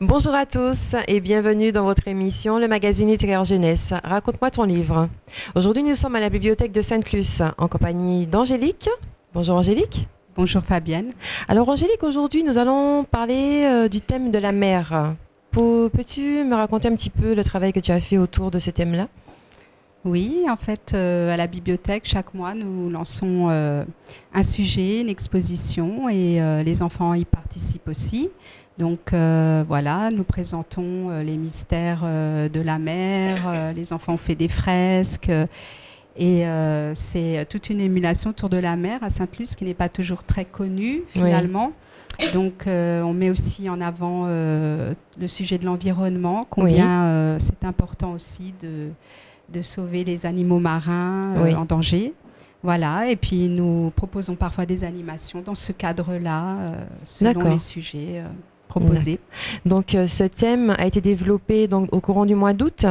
Bonjour à tous et bienvenue dans votre émission Le Magazine littéraire jeunesse. Raconte-moi ton livre. Aujourd'hui, nous sommes à la bibliothèque de Sainte-Luce en compagnie d'Angélique. Bonjour Angélique. Bonjour Fabienne. Alors Angélique, aujourd'hui, nous allons parler du thème de la mer. Peux-tu me raconter un petit peu le travail que tu as fait autour de ce thème-là? Oui, en fait, à la bibliothèque, chaque mois, nous lançons un sujet, une exposition et les enfants y participent aussi. Donc voilà, nous présentons les mystères de la mer, les enfants ont fait des fresques et c'est toute une émulation autour de la mer à Sainte-Luce qui n'est pas toujours très connue finalement. Oui. Donc on met aussi en avant le sujet de l'environnement, combien c'est important aussi de sauver les animaux marins en danger. Voilà, et puis nous proposons parfois des animations dans ce cadre-là, selon les sujets proposés. Donc ce thème a été développé donc, au courant du mois d'août.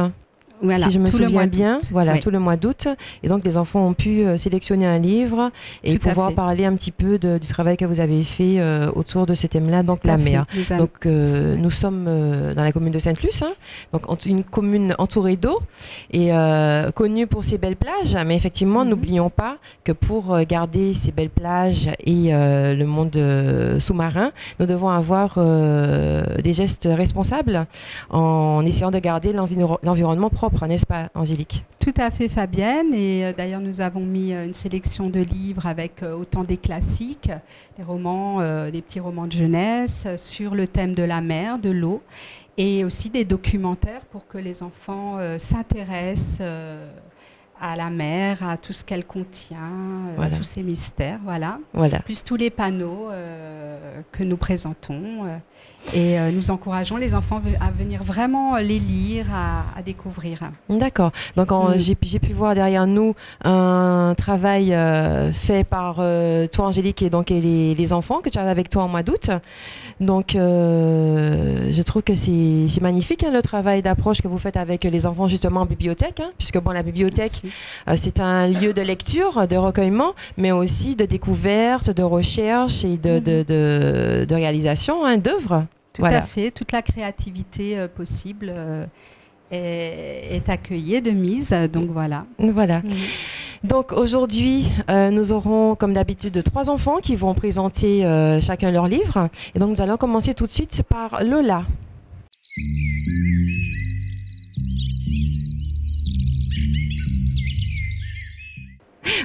Voilà, si je me souviens bien, voilà, tout le mois d'août. Et donc, les enfants ont pu sélectionner un livre et pouvoir parler un petit peu du travail que vous avez fait autour de ce thème-là, donc la mer. Donc, nous sommes dans la commune de Sainte-Luce, hein, donc une commune entourée d'eau et connue pour ses belles plages. Mais effectivement, n'oublions pas que pour garder ces belles plages et le monde sous-marin, nous devons avoir des gestes responsables en essayant de garder l'environnement propre. N'est-ce pas, Angélique? Tout à fait, Fabienne. Et d'ailleurs, nous avons mis une sélection de livres avec autant des classiques, des romans, des petits romans de jeunesse sur le thème de la mer, de l'eau, et aussi des documentaires pour que les enfants s'intéressent à la mer, à tout ce qu'elle contient, à tous ses mystères, voilà. Plus tous les panneaux que nous présentons. Et nous encourageons les enfants à venir vraiment les lire, à découvrir. D'accord. Donc j'ai pu voir derrière nous un travail fait par toi, Angélique, et donc les enfants que tu avais avec toi au mois d'août. Donc je trouve que c'est magnifique, hein, le travail d'approche que vous faites avec les enfants justement en bibliothèque, hein, puisque bon, la bibliothèque c'est un lieu de lecture, de recueillement, mais aussi de découverte, de recherche et de réalisation, hein, d'œuvres. Tout à fait, toute la créativité possible est accueillie, de mise, donc voilà. Voilà. Donc aujourd'hui, nous aurons comme d'habitude 3 enfants qui vont présenter chacun leur livre. Et donc nous allons commencer tout de suite par Lola.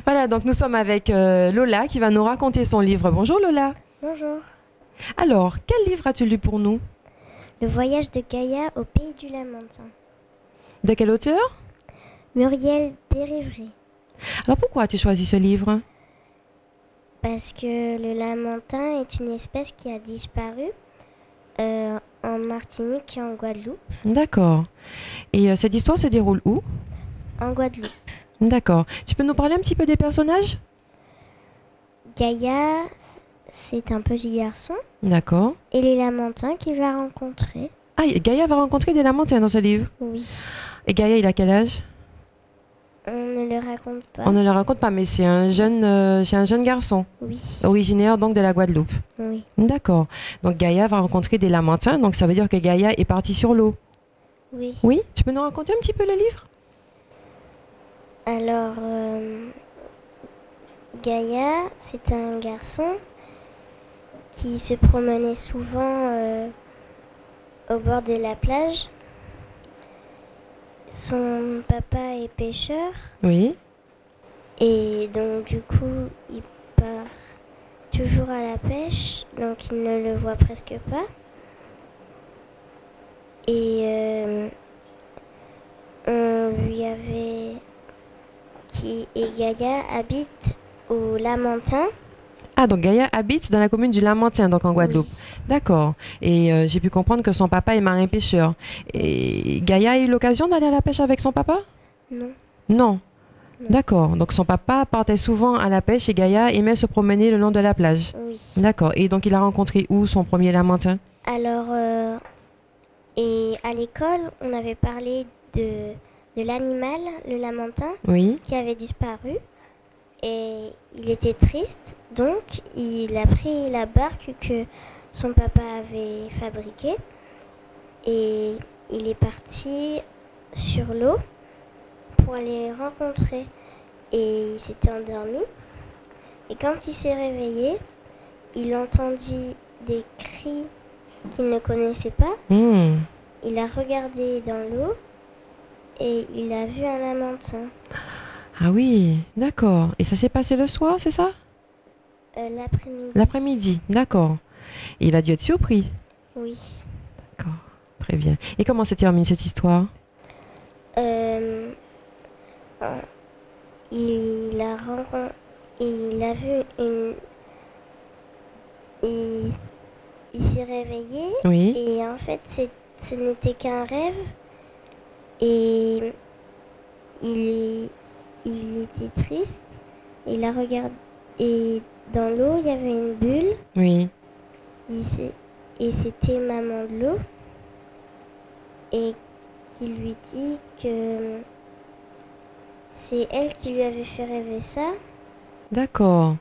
Voilà, donc nous sommes avec Lola qui va nous raconter son livre. Bonjour Lola. Bonjour. Alors, quel livre as-tu lu pour nous? Le voyage de Gaïa au pays du Lamentin. De quel auteur? Muriel Dérivry. Alors pourquoi as-tu choisi ce livre? Parce que le Lamentin est une espèce qui a disparu en Martinique et en Guadeloupe. D'accord. Et cette histoire se déroule où? En Guadeloupe. D'accord. Tu peux nous parler un petit peu des personnages? Gaïa, c'est un petit garçon. D'accord. Et les Lamentins qu'il va rencontrer. Ah, Gaïa va rencontrer des Lamentins dans ce livre? Oui. Et Gaïa, il a quel âge? On ne le raconte pas. On ne le raconte pas, mais c'est un jeune garçon. Oui. Originaire donc de la Guadeloupe. Oui. D'accord. Donc Gaïa va rencontrer des Lamentins, donc ça veut dire que Gaïa est partie sur l'eau. Oui. Oui? Tu peux nous raconter un petit peu le livre? Alors, Gaïa, c'est un garçon qui se promenait souvent au bord de la plage. Son papa est pêcheur. Oui. Et donc du coup, il part toujours à la pêche, donc il ne le voit presque pas. Et on lui avait... Et Gaïa habite au Lamentin. Ah, donc Gaïa habite dans la commune du Lamentin, donc en Guadeloupe. Oui. D'accord. Et j'ai pu comprendre que son papa est marin-pêcheur. Et Gaïa a eu l'occasion d'aller à la pêche avec son papa? Non. Non. D'accord. Donc son papa partait souvent à la pêche et Gaïa aimait se promener le long de la plage. Oui. D'accord. Et donc il a rencontré où son premier Lamentin? Alors, et à l'école, on avait parlé de l'animal, le Lamentin, qui avait disparu. Et il était triste, donc il a pris la barque que son papa avait fabriquée et il est parti sur l'eau pour aller rencontrer. Et il s'était endormi. Et quand il s'est réveillé, il entendit des cris qu'il ne connaissait pas. Il a regardé dans l'eau et il a vu un lamantin. Ah oui, d'accord. Et ça s'est passé le soir, c'est ça? L'après-midi. L'après-midi, d'accord. Et il a dû être surpris. Oui. D'accord, très bien. Et comment se termine cette histoire? Il a vu une... Il s'est réveillé. Oui. Et en fait, ce n'était qu'un rêve. Et il était triste. Il a regardé. Et dans l'eau, il y avait une bulle. Oui. Et c'était maman de l'eau. Et qui lui dit que c'est elle qui lui avait fait rêver ça. D'accord.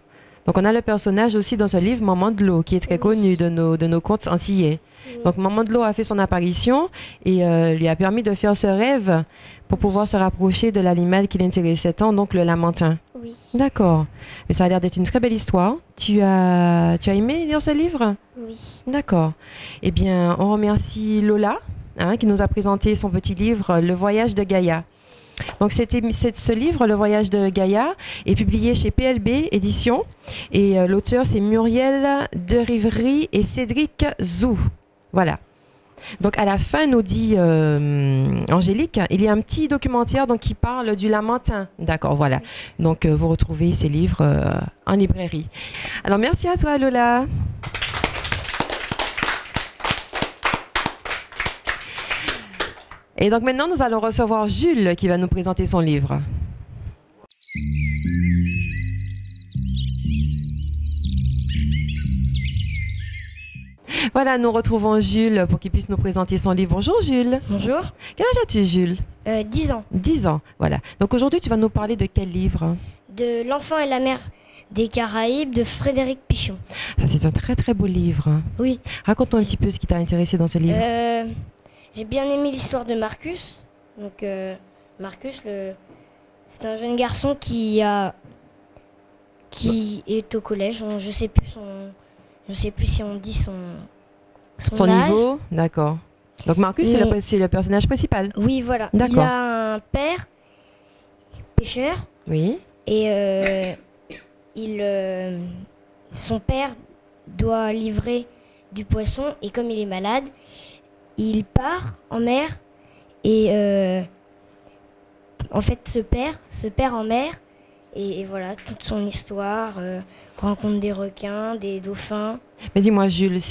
Donc on a le personnage aussi dans ce livre, Maman de l'eau, qui est très connu de nos contes antillais. Oui. Donc Maman de l'eau a fait son apparition et lui a permis de faire ce rêve pour pouvoir se rapprocher de l'animal qui l'intéressait tant, donc le lamantin. Oui. D'accord. Mais ça a l'air d'être une très belle histoire. Tu as aimé lire ce livre? Oui. D'accord. Eh bien, on remercie Lola, qui nous a présenté son petit livre, Le voyage de Gaïa. Donc ce livre, Le voyage de Gaïa, est publié chez PLB Éditions et l'auteur c'est Muriel de Rivry et Cédric Zou. Voilà. Donc à la fin, nous dit Angélique, il y a un petit documentaire donc, qui parle du lamantin. D'accord, voilà. Donc vous retrouvez ces livres en librairie. Alors merci à toi Lola. Et donc maintenant, nous allons recevoir Jules qui va nous présenter son livre. Voilà, nous retrouvons Jules pour qu'il puisse nous présenter son livre. Bonjour Jules. Bonjour. Quel âge as-tu Jules? 10 ans. 10 ans, voilà. Donc aujourd'hui, tu vas nous parler de quel livre? De L'enfant et la mer des Caraïbes de Frédéric Pichon. Ça, c'est un très très beau livre. Oui. Raconte-nous un petit peu ce qui t'a intéressé dans ce livre. J'ai bien aimé l'histoire de Marcus. Donc Marcus, c'est un jeune garçon qui est au collège. Je sais plus si on dit son âge. Niveau, d'accord. Donc Marcus, c'est le personnage principal. Oui, voilà. D'accord. Il a un père pêcheur. Oui. Et son père doit livrer du poisson et comme il est malade, il part en mer et en fait se perd en mer et voilà toute son histoire, rencontre des requins, des dauphins. Mais dis-moi Jules,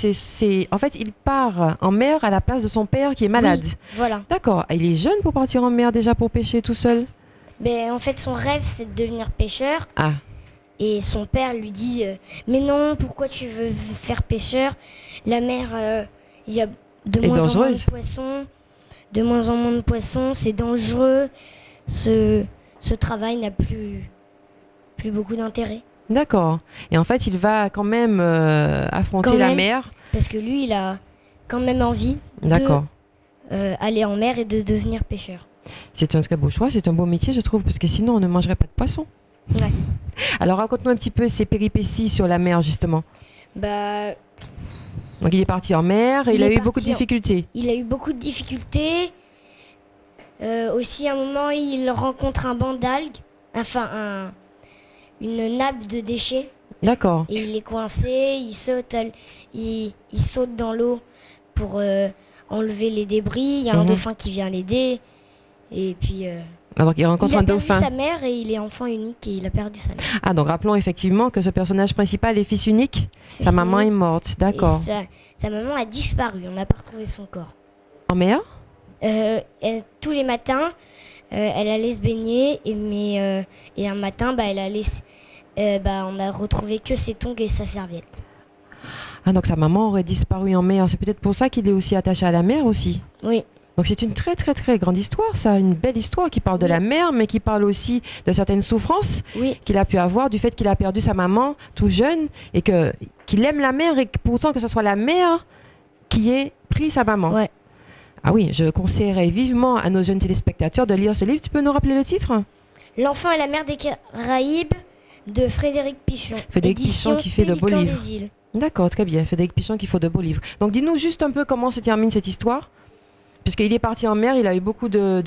en fait il part en mer à la place de son père qui est malade. Oui, voilà. D'accord, il est jeune pour partir en mer déjà pour pêcher tout seul? Ben, en fait son rêve c'est de devenir pêcheur. Ah. Et son père lui dit mais non, pourquoi tu veux faire pêcheur? La mer, il y a de moins en moins de poissons, c'est dangereux. Ce travail n'a plus beaucoup d'intérêt. D'accord. Et en fait, il va quand même affronter la mer. Parce que lui, il a quand même envie d'aller en mer et de devenir pêcheur. C'est un très beau choix, c'est un beau métier, je trouve, parce que sinon, on ne mangerait pas de poisson. Ouais. Alors, raconte-nous un petit peu ses péripéties sur la mer, justement. Bah... Donc, il est parti en mer et il a eu beaucoup de difficultés. Il a eu beaucoup de difficultés. Aussi, à un moment, il rencontre un banc d'algues, enfin, une nappe de déchets. D'accord. Et il est coincé, il saute dans l'eau pour enlever les débris. Il y a un dauphin qui vient l'aider. Et puis... Alors il rencontre un dauphin. Il a perdu sa mère et il est enfant unique et il a perdu sa mère. Ah, donc rappelons effectivement que ce personnage principal est fils unique. Sa maman est morte, d'accord. Sa maman a disparu, on n'a pas retrouvé son corps. En mer? Tous les matins, elle allait se baigner, et un matin, on a retrouvé que ses tongs et sa serviette. Ah, donc sa maman aurait disparu en mer. C'est peut-être pour ça qu'il est aussi attaché à la mer aussi. Oui. Donc c'est une très très très grande histoire, ça, une belle histoire qui parle de la mer, mais qui parle aussi de certaines souffrances qu'il a pu avoir du fait qu'il a perdu sa maman tout jeune et qu'il aime la mer et que pourtant que ce soit la mer qui ait pris sa maman. Ouais. Ah oui, je conseillerais vivement à nos jeunes téléspectateurs de lire ce livre. Tu peux nous rappeler le titre? L'enfant et la mer des Caraïbes de Frédéric Pichon. Frédéric Pichon qui fait de beaux livres. D'accord, très bien. Frédéric Pichon qui fait de beaux livres. Donc dis-nous juste un peu comment se termine cette histoire. Puisqu'il est parti en mer, il a eu beaucoup de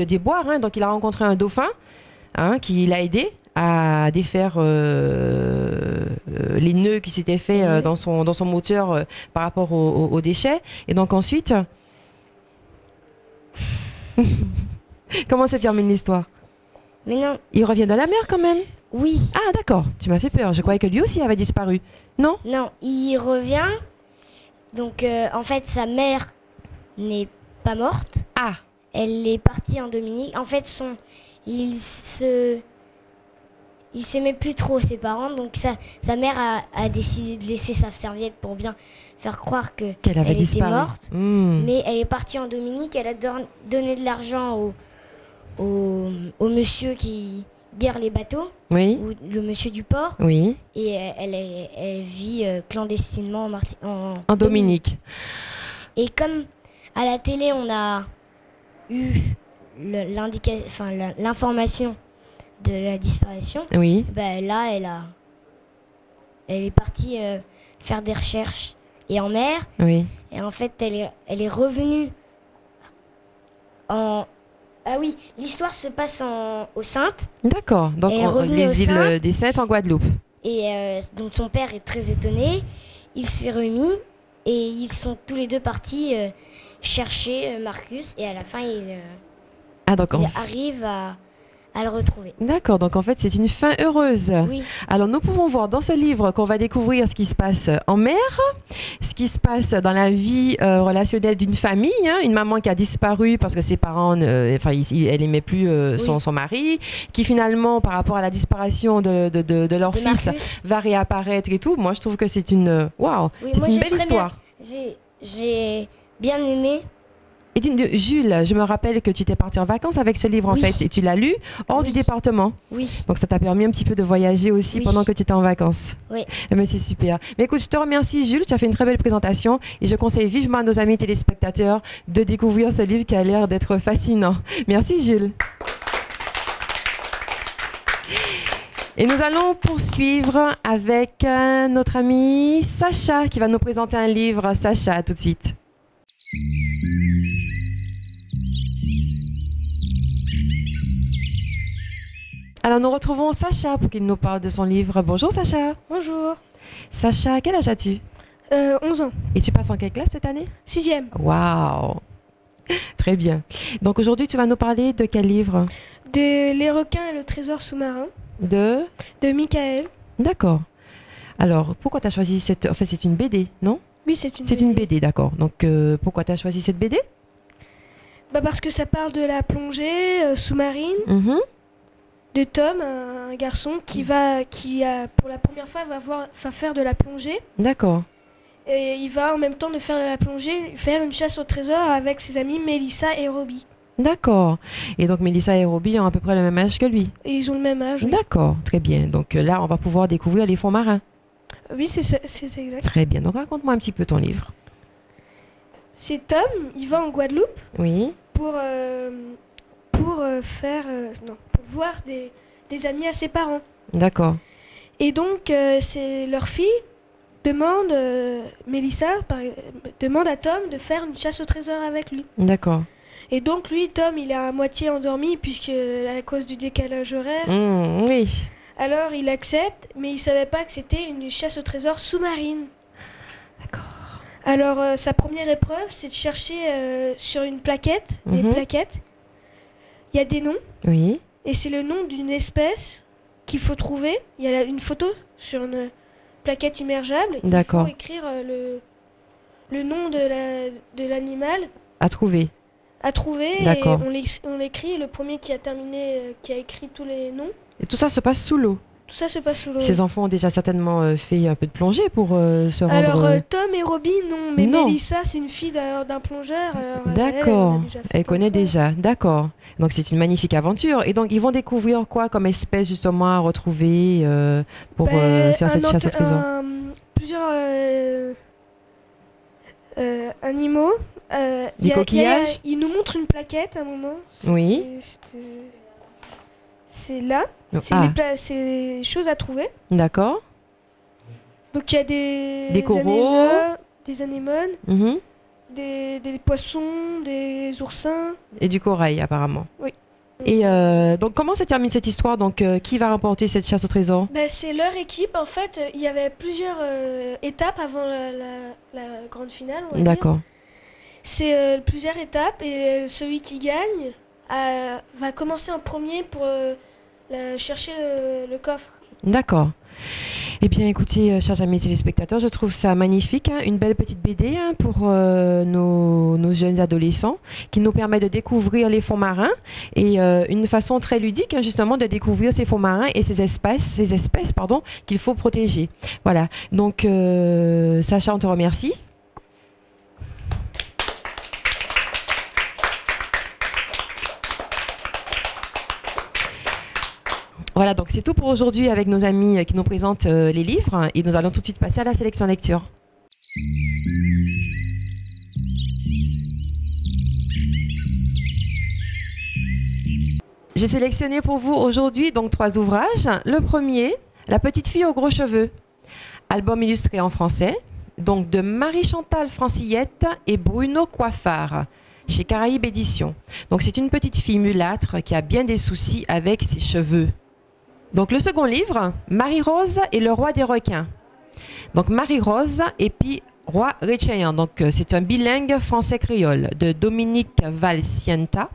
déboires. Hein, donc il a rencontré un dauphin qui l'a aidé à défaire les nœuds qui s'étaient faits dans son moteur par rapport aux déchets. Et donc ensuite... Comment se termine l'histoire? Mais non. Il revient de la mer quand même? Oui. Ah d'accord, tu m'as fait peur. Je croyais que lui aussi avait disparu. Non? Non, il revient. Donc en fait, sa mère n'est pas morte. Ah. Elle est partie en Dominique. En fait, il s'aimait plus trop ses parents. Donc sa mère a décidé de laisser sa serviette pour bien faire croire qu'elle avait était morte. Mais elle est partie en Dominique. Elle a donné de l'argent au monsieur qui guère les bateaux. Oui. Ou le monsieur du port. Oui. Et elle vit clandestinement en Dominique. Et comme à la télé, on a eu l'information de la disparition, oui. Ben là, elle est partie faire des recherches et en mer. Oui. Et en fait, elle est revenue en... Ah oui, l'histoire se passe aux Saintes. D'accord, donc les îles des Saintes en Guadeloupe. Et donc son père est très étonné, il s'est remis et ils sont tous les deux partis chercher Marcus et à la fin il arrive à le retrouver. D'accord, donc en fait c'est une fin heureuse. Oui. Alors nous pouvons voir dans ce livre qu'on va découvrir ce qui se passe en mer, ce qui se passe dans la vie relationnelle d'une famille, une maman qui a disparu parce que ses parents, elle n'aimait plus son mari, qui finalement par rapport à la disparition de leur fils va réapparaître et tout. Moi je trouve que c'est une belle histoire. J'ai bien aimé. Et Jules, je me rappelle que tu t'es parti en vacances avec ce livre en fait et tu l'as lu hors du département. Oui. Donc ça t'a permis un petit peu de voyager aussi pendant que tu étais en vacances. Oui. Mais c'est super. Mais écoute, je te remercie Jules, tu as fait une très belle présentation et je conseille vivement à nos amis téléspectateurs de découvrir ce livre qui a l'air d'être fascinant. Merci Jules. Et nous allons poursuivre avec notre ami Sacha qui va nous présenter un livre. Sacha, tout de suite. Alors nous retrouvons Sacha pour qu'il nous parle de son livre. Bonjour Sacha. Bonjour. Sacha, quel âge as-tu? 11 ans. Et tu passes en quelle classe cette année? 6e. Waouh. Très bien. Donc aujourd'hui tu vas nous parler de quel livre? De Les requins et le trésor sous-marin. De Michael. D'accord. Alors pourquoi tu as choisi cette... Enfin c'est une BD, non? Oui, c'est une BD. C'est une BD, d'accord. Donc pourquoi tu as choisi cette BD? Parce que ça parle de la plongée sous-marine. De Tom, un garçon qui pour la première fois va faire de la plongée. D'accord. Et il va en même temps de faire de la plongée faire une chasse au trésor avec ses amis Mélissa et Robbie. D'accord. Et donc Mélissa et Robbie ont à peu près le même âge que lui. Et ils ont le même âge. Oui. D'accord, très bien. Donc là, on va pouvoir découvrir les fonds marins. Oui, c'est exact. Très bien. Donc raconte-moi un petit peu ton livre. C'est Tom, il va en Guadeloupe. Oui. Pour voir des amis à ses parents. D'accord. Et donc, c'est leur fille Mélissa demande à Tom de faire une chasse au trésor avec lui. D'accord. Et donc lui, Tom, il est à moitié endormi puisque à cause du décalage horaire. Oui. Alors il accepte, mais il savait pas que c'était une chasse au trésor sous-marine. D'accord. Alors sa première épreuve, c'est de chercher sur une plaquette, des plaquettes. Il y a des noms. Oui. Et c'est le nom d'une espèce qu'il faut trouver. Il y a une photo sur une plaquette immergeable. D'accord. Il faut écrire le nom de l'animal. À trouver. À trouver. D'accord. Et on l'écrit. Le premier qui a écrit tous les noms. Et tout ça se passe sous l'eau. Tout ça se passe sous l'eau. Ces enfants ont déjà certainement fait un peu de plongée pour se rendre... Alors, Tom et Robbie, non. Mais non. Mélissa, c'est une fille d'un plongeur. D'accord. Elle connaît déjà. D'accord. Donc, c'est une magnifique aventure. Et donc, ils vont découvrir quoi comme espèce, justement, à retrouver pour faire cette chasse au trésor? Plusieurs animaux. Des coquillages. Il nous montre une plaquette à un moment. Oui. C'est là. C'est les choses à trouver. D'accord. Donc il y a des coraux, des anémones, des poissons, des oursins. Et du corail, apparemment. Oui. Et donc, comment se termine cette histoire? Donc, qui va remporter cette chasse au trésor? C'est leur équipe. En fait, il y avait plusieurs étapes avant la grande finale. D'accord. C'est plusieurs étapes et celui qui gagne va commencer en premier pour chercher le coffre. D'accord. Eh bien, écoutez, chers amis téléspectateurs, je trouve ça magnifique, une belle petite BD pour nos jeunes adolescents, qui nous permet de découvrir les fonds marins et une façon très ludique, justement, de découvrir ces fonds marins et ces espèces, qu'il faut protéger. Voilà. Donc, Sacha, on te remercie. Voilà, donc c'est tout pour aujourd'hui avec nos amis qui nous présentent les livres et nous allons tout de suite passer à la sélection lecture. J'ai sélectionné pour vous aujourd'hui donc 3 ouvrages. Le premier, La petite fille aux gros cheveux, album illustré en français, donc de Marie-Chantal Francillette et Bruno Coiffard, chez Caraïbes Éditions. Donc c'est une petite fille mulâtre qui a bien des soucis avec ses cheveux. Donc le second livre, Marie-Rose et le roi des requins. Donc Marie-Rose et puis Roi Réchéant. Donc c'est un bilingue français-créole de Dominique Valsienta.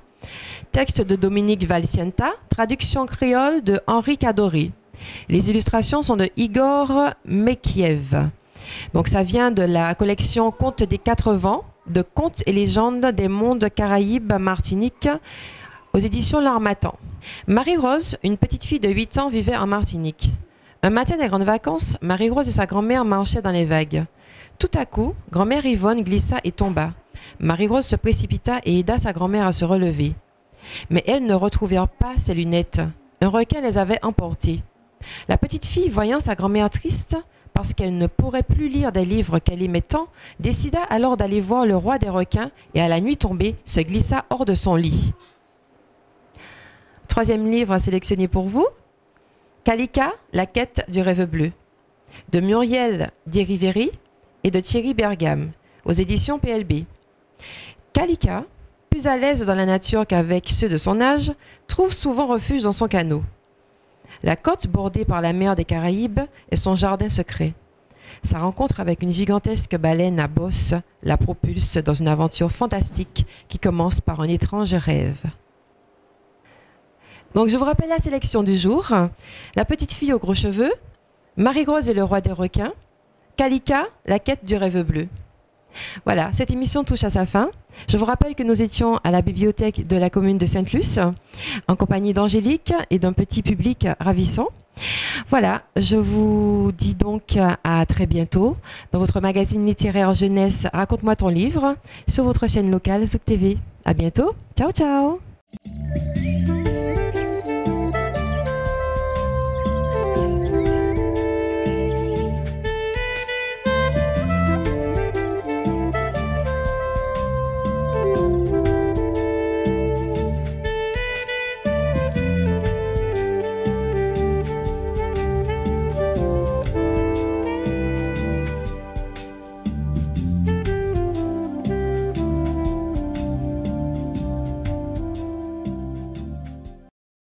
Texte de Dominique Valsienta, traduction créole de Henri Cadoré. Les illustrations sont de Igor Mekiev. Donc ça vient de la collection Contes des 4 vents, de contes et légendes des mondes Caraïbes Martinique, aux éditions L'Harmattan. Marie-Rose, une petite fille de 8 ans, vivait en Martinique. Un matin des grandes vacances, Marie-Rose et sa grand-mère marchaient dans les vagues. Tout à coup, grand-mère Yvonne glissa et tomba. Marie-Rose se précipita et aida sa grand-mère à se relever. Mais elles ne retrouvèrent pas ses lunettes. Un requin les avait emportées. La petite fille, voyant sa grand-mère triste, parce qu'elle ne pourrait plus lire des livres qu'elle aimait tant, décida alors d'aller voir le roi des requins et à la nuit tombée, se glissa hors de son lit. Troisième livre sélectionné pour vous, Kalika, la quête du rêve bleu, de Muriel Di-Riveri et de Thierry Bergam, aux éditions PLB. Kalika, plus à l'aise dans la nature qu'avec ceux de son âge, trouve souvent refuge dans son canot. La côte bordée par la mer des Caraïbes est son jardin secret. Sa rencontre avec une gigantesque baleine à bosse la propulse dans une aventure fantastique qui commence par un étrange rêve. Donc je vous rappelle la sélection du jour. La petite fille aux gros cheveux, Marie-Rose et le roi des requins, Kalika, la quête du rêve bleu. Voilà, cette émission touche à sa fin. Je vous rappelle que nous étions à la bibliothèque de la commune de Sainte-Luce, en compagnie d'Angélique et d'un petit public ravissant. Voilà, je vous dis donc à très bientôt dans votre magazine littéraire jeunesse Raconte-moi ton livre sur votre chaîne locale Zouk TV. À bientôt, ciao ciao.